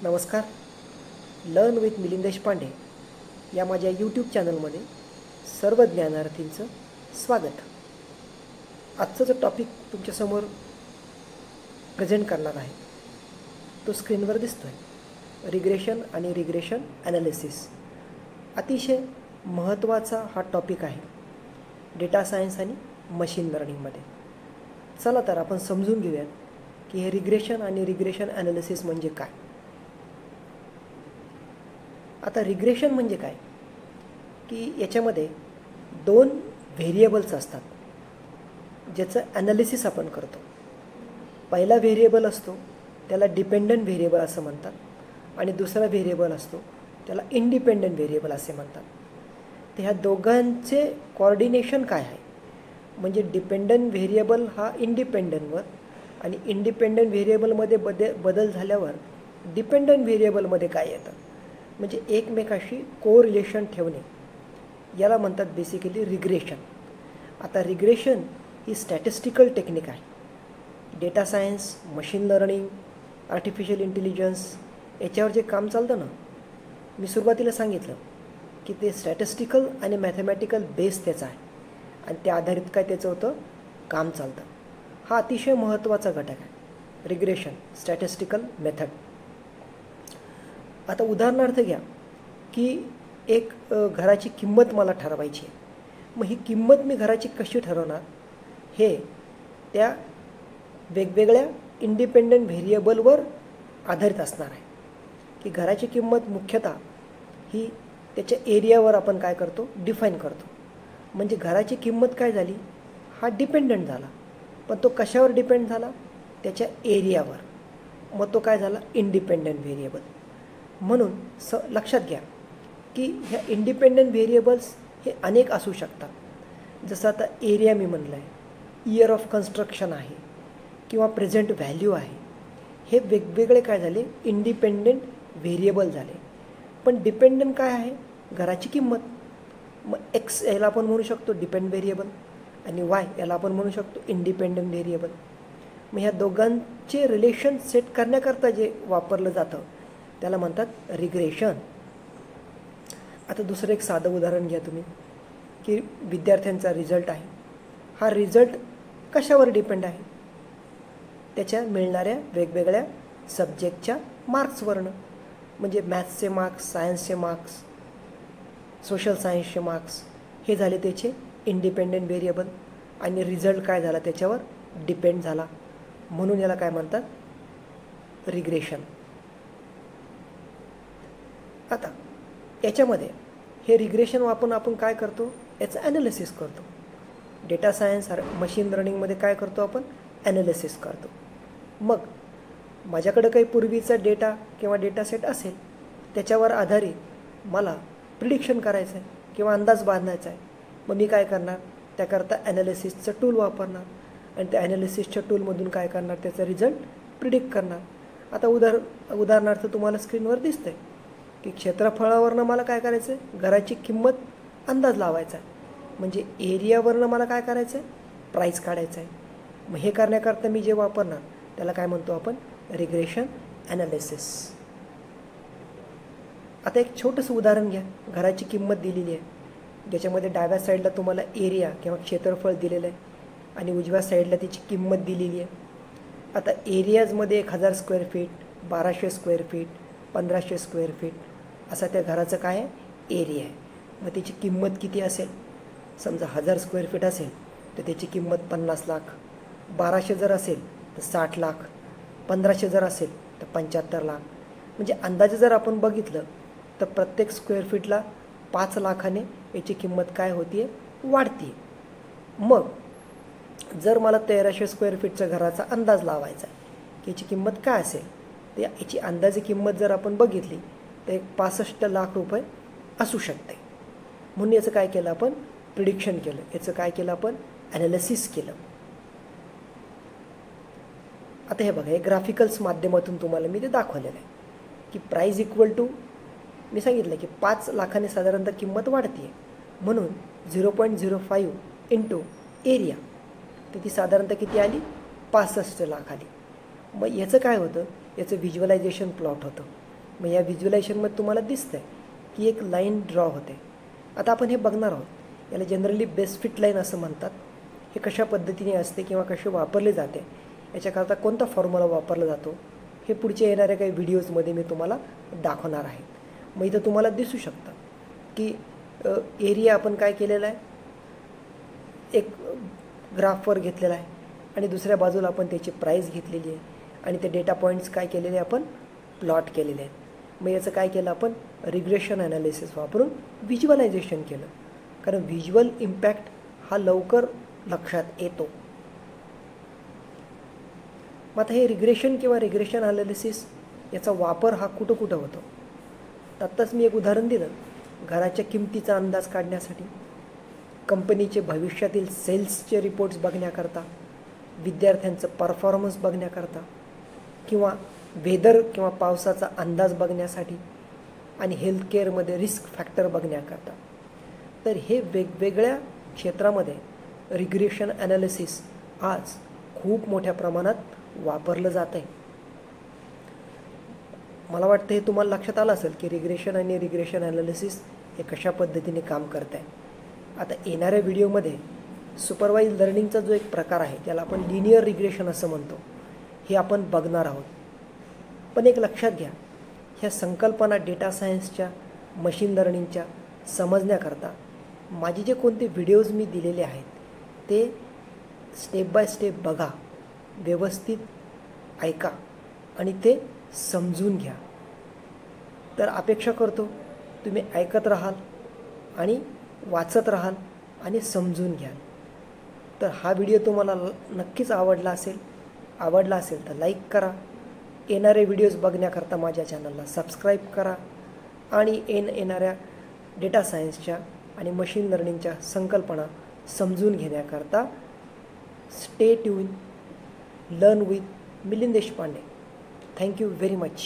नमस्कार. Learn with Milind Deshpande या माझ्या यूट्यूब चॅनलमध्ये सर्व ज्ञानार्थींचं स्वागत. आजचा जो टॉपिक तुमच्यासमोर प्रेझेंट करणार आहे तो स्क्रीनवर दिसतो आहे. रिग्रेशन आणि रिग्रेशन ॲनालिसिस अतिशय महत्त्वाचा हा टॉपिक आहे डेटा सायन्स आणि मशीन लर्निंगमध्ये. चला तर आपण समजून घेऊयात की हे रिग्रेशन आणि रिग्रेशन ॲनालिसिस म्हणजे काय. आता रिग्रेशन म्हणजे काय की याच्यामध्ये दोन व्हेरिएबल्स असतात ज्याचं ॲनालिसिस आपण करतो. पहिला व्हेरिएबल असतो त्याला डिपेंडंट व्हेरिएबल असं म्हणतात आणि दुसरा व्हेरिएबल असतो त्याला इंडिपेंडंट व्हेरिएबल असे म्हणतात. तर ह्या दोघांचे कोऑर्डिनेशन काय आहे म्हणजे डिपेंडंट व्हेरिएबल हा इंडिपेंडंटवर आणि इंडिपेंडंट व्हेरिएबलमध्ये बदल झाल्यावर डिपेंडंट व्हेरिएबलमध्ये काय येतं म्हणजे एकमेकाशी कोरिलेशन ठेवणे याला म्हणतात बेसिकली रिग्रेशन. आता रिग्रेशन ही स्टॅटिस्टिकल टेक्निक आहे. Data science, machine learning, artificial intelligence याच्यावर जे काम चालतं ना, मी सुरुवातीला सांगितलं की ते स्टॅटिस्टिकल आणि मॅथमॅटिकल बेस त्याचा आहे आणि त्या आधारित काय त्याचं होतं काम चालतं. हा अतिशय महत्त्वाचा घटक आहे रिग्रेशन स्टॅटिस्टिकल मेथड. आता उदाहरणार्थ घ्या की एक घराची किंमत मला ठरवायची आहे. मग ही किंमत मी घराची कशी ठरवणार हे त्या वेगवेगळ्या इंडिपेंडंट व्हेरिएबलवर आधारित असणार आहे. की घराची किंमत मुख्यतः ही त्याच्या एरियावर आपण काय करतो डिफाईन करतो. म्हणजे घराची किंमत काय झाली हा डिपेंडंट झाला पण तो कशावर डिपेंड झाला त्याच्या एरियावर. मग तो काय झाला इंडिपेंडंट व्हेरिएबल. म्हणून लक्षात घ्या की ह्या इंडिपेंडंट व्हेरिएबल्स हे अनेक असू शकतात. जसं आता एरिया मी म्हणलं आहे, इयर ऑफ कन्स्ट्रक्शन आहे किंवा प्रेझेंट व्हॅल्यू आहे. हे वेगवेगळे काय झाले इंडिपेंडंट व्हेरिएबल झाले. पण डिपेंडंट काय आहे घराची किंमत. मग एक्स याला आपण म्हणू शकतो डिपेंडंट व्हेरिएबल आणि वाय याला आपण म्हणू शकतो इंडिपेंडंट व्हेरिएबल. मग ह्या दोघांचे रिलेशन सेट करण्याकरता जे वापरलं जातं त्याला म्हणतात रिग्रेशन. आता दुसरं एक साधं उदाहरण घ्या तुम्ही की विद्यार्थ्यांचा रिझल्ट आहे. हा रिझल्ट कशावर डिपेंड आहे त्याच्या मिळणाऱ्या वेगवेगळ्या सब्जेक्टच्या मार्क्सवरनं. म्हणजे मॅथ्सचे मार्क्स, सायन्सचे मार्क्स, सोशल सायन्सचे मार्क्स हे झाले त्याचे इंडिपेंडंट व्हेरिएबल आणि रिझल्ट काय झाला त्याच्यावर डिपेंड झाला. म्हणून याला काय म्हणतात रिग्रेशन. आता याच्यामध्ये हे रिग्रेशन वापरून आपण काय करतो याचं ॲनालिसिस करतो. डेटा सायन्स मशीन लर्निंगमध्ये काय करतो आपण ॲनालिसिस करतो. मग माझ्याकडं काही पूर्वीचा डेटा किंवा डेटा सेट असेल त्याच्यावर आधारित मला प्रिडिक्शन करायचं आहे किंवा अंदाज बांधायचा आहे. मग मी काय करणार त्याकरता ॲनालिसिसचं टूल वापरणार आणि त्या ॲनालिसिसच्या टूलमधून काय करणार त्याचा रिझल्ट प्रिडिक्ट करणार. आता उदाहरणार्थ तुम्हाला स्क्रीनवर दिसतंय की क्षेत्रफळावरनं मला काय करायचं आहे घराची किंमत अंदाज लावायचा आहे. म्हणजे एरियावरनं मला काय करायचं आहे प्राईस काढायचं आहे. मग हे करण्याकरता मी जे वापरणार त्याला काय म्हणतो आपण रिग्रेशन ॲनालिसिस. आता एक छोटंसं उदाहरण घ्या. घराची किंमत दिलेली आहे ज्याच्यामध्ये डाव्या साईडला तुम्हाला एरिया किंवा क्षेत्रफळ दिलेलं आहे आणि उजव्या साईडला त्याची किंमत दिलेली आहे. आता एरियाजमध्ये 1000 square feet, 1200 square feet, 1500 square feet असा त्या घराचं काय आहे एरिया आहे. मग त्याची किंमत किती असेल समजा 1000 स्क्वेअर फीट असेल तर त्याची किंमत 50 लाख, 1200 जर असेल तर 60 लाख, 1500 जर असेल तर 75 लाख. म्हणजे अंदाजे जर आपण बघितलं तर प्रत्येक स्क्वेअर फीटला 5 लाखाने याची किंमत काय होती आहे वाढती. मग जर मला 1300 स्क्वेअर फीटच्या घराचा अंदाज लावायचा आहे की याची किंमत काय असेल तर याची अंदाजे किंमत जर आपण बघितली तर एक 65 लाख रुपये असू शकते. म्हणून याचं काय केलं आपण प्रिडिक्शन केलं. याचं काय केलं आपण ॲनालिसिस केलं. आता हे बघा हे ग्राफिकल्स माध्यमातून तुम्हाला मी ते दाखवलेलं आहे की प्राईज इक्वल टू मी सांगितलं की 5 लाखाने साधारणतः किंमत वाढते आहे. म्हणून 0.05 इंटू एरिया तर ती साधारणतः किती आली 65 लाख आली. मग याचं काय होतं याचं व्हिज्युअलायझेशन प्लॉट होतं. मग या व्हिज्युअलायझेशनमध्ये तुम्हाला दिसतंय की एक लाईन ड्रॉ होते. आता आपण हे बघणार आहोत. याला जनरली बेस्ट फिट लाईन असं म्हणतात. हे कशा पद्धतीने असते किंवा कसे वापरले जाते, याच्याकरता कोणता फॉर्म्युला वापरला जातो, हे पुढच्या येणाऱ्या काही व्हिडिओजमध्ये मी तुम्हाला दाखवणार आहे. मग इथं तुम्हाला दिसू शकतं की एरिया आपण काय केलेला आहे, एक ग्राफवर घेतलेला आहे आणि दुसऱ्या बाजूला आपण त्याची प्राईस घेतलेली आहे आणि ते डेटा पॉईंट्स काय केलेले आपण प्लॉट केलेले आहेत. मग याचं काय केलं आपण रिग्रेशन ॲनालिसिस वापरून व्हिज्युअलायझेशन केलं, कारण व्हिज्युअल इम्पॅक्ट हा लवकर लक्षात येतो. मग आता हे रिग्रेशन किंवा रिग्रेशन ॲनालिसिस याचा वापर हा कुठं कुठं होतो. आत्ताच मी एक उदाहरण दिलं, घराच्या किमतीचा अंदाज काढण्यासाठी, कंपनीचे भविष्यातील सेल्सचे रिपोर्ट्स बघण्याकरता, विद्यार्थ्यांचं परफॉर्मन्स बघण्याकरता, किंवा वेदर किंवा पावसाचा अंदाज बघण्यासाठी आणि हेल्थकेअरमध्ये रिस्क फॅक्टर बघण्याकरता. तर हे वेगवेगळ्या क्षेत्रामध्ये रिग्रेशन ॲनालिसिस आज खूप मोठ्या प्रमाणात वापरलं जात आहे. मला वाटतं हे तुम्हाला लक्षात आलं असेल की रिग्रेशन आणि रिग्रेशन ॲनालिसिस हे कशा पद्धतीने काम करत आहे. आता येणाऱ्या व्हिडिओमध्ये सुपरवाइज लर्निंगचा जो एक प्रकार आहे त्याला आपण लिनियर रिग्रेशन असं म्हणतो, हे आपण बघणार आहोत. पण एक लक्षात घ्या, ह्या संकल्पना डेटा सायन्सच्या, मशीन लर्निंगच्या समजण्याकरता माझे जे कोणते व्हिडिओज मी दिलेले आहेत ते स्टेप बाय स्टेप बघा, व्यवस्थित ऐका आणि ते समजून घ्या. तर अपेक्षा करतो तुम्ही ऐकत राहाल आणि वाचत राहाल आणि समजून घ्याल. तर हा व्हिडिओ तुम्हाला नक्कीच आवडला असेल तर लाईक करा. येणारे व्हिडिओज बघण्याकरता माझ्या चॅनलला सबस्क्राईब करा आणि येणाऱ्या डेटा सायन्सच्या आणि मशीन लर्निंगच्या संकल्पना समजून घेण्याकरता stay tune, learn with Milind Deshpande. Thank you very much.